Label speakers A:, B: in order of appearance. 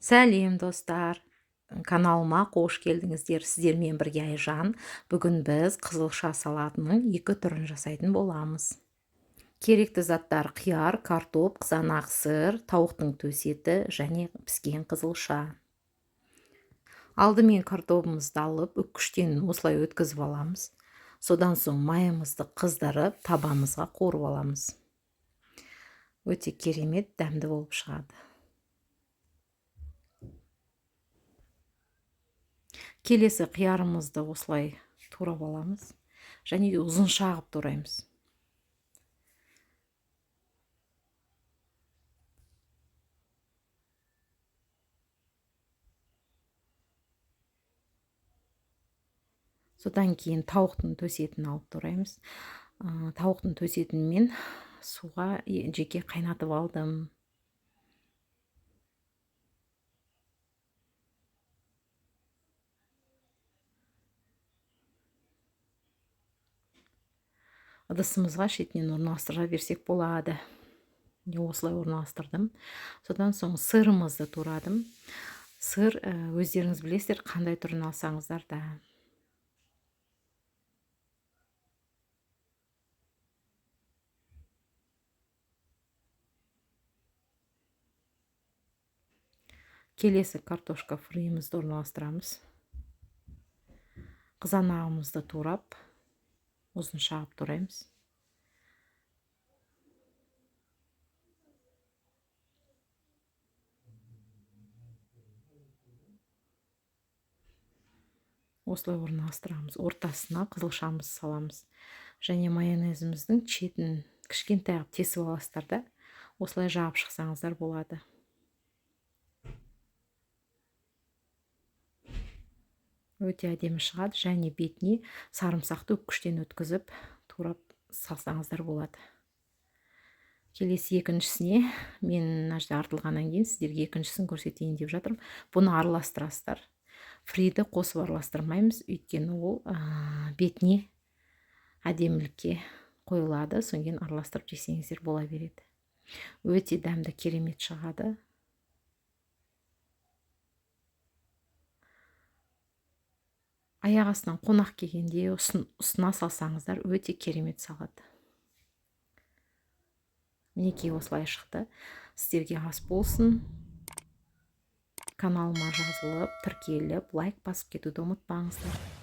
A: Сәлем достар, каналыма қош келдіңіздер. Сіздермен бірге Айжан. Бүгін біз қызылша салатының 2 түрін жасайтын боламыз. Керекті заттар: қияр, картоп, қызанақ сыр, тауықтың төс еті және піскен қызылша. Алдымен картопымызды алып, үккіштен осылай өткізіп аламыз. Содан соң майымызды қыздырып, табамызға қуырып аламыз. Өте керемет, дәмді болып шығады. Келесі қиярымызды осылай турап аламыз және ұзынша қылып тураймыз. Содан кейін тауықтың төс етін алып тураймыз. Тауықтың төс етін мен суға жеке қайнатып алдым. Ыдысымызға шетінен орналастыра берсек болады. Осылай орналастырдым. Содан соң сырымызды турадым. Сыр өздеріңіз білесіздер, қандай түрін алсаңыздар да. Келесі картошка фрейімізді орналастырамыз. Қызанағымызды турап, ұзынша қылып тураймыз. Осылай орналастырамыз. Ортасына қызылшамызды саламыз. Және майонезіміздің шетін кішкентай қылып тесіп аласыздар да, осылай жағып шықсаңыздар болады. Өте әдемі шығады, және бетіне сарымсақты үккіштен өткізіп турап салсаңыздар болады. Келесі екіншісіне мен мына жерде артылғаннан кейін сіздерге екіншісін көрсетейін деп жатырмын. Бұны араластырасыздар. Фриді қосып араластырмаймыз, өйткені ол бетіне әдемілікке қойылады. Содан кейін араластырып жесеңіздер бола береді. Өте дәмді, керемет шығады. Аяқ астынан қонақ келгенде ұсына салсаңыздар өте керемет салады. Мінекей осылай шықты. Сіздерге ас болсын. Каналыма жазылып, тіркеліп, лайк басып кетуді ұмытпаңыздар.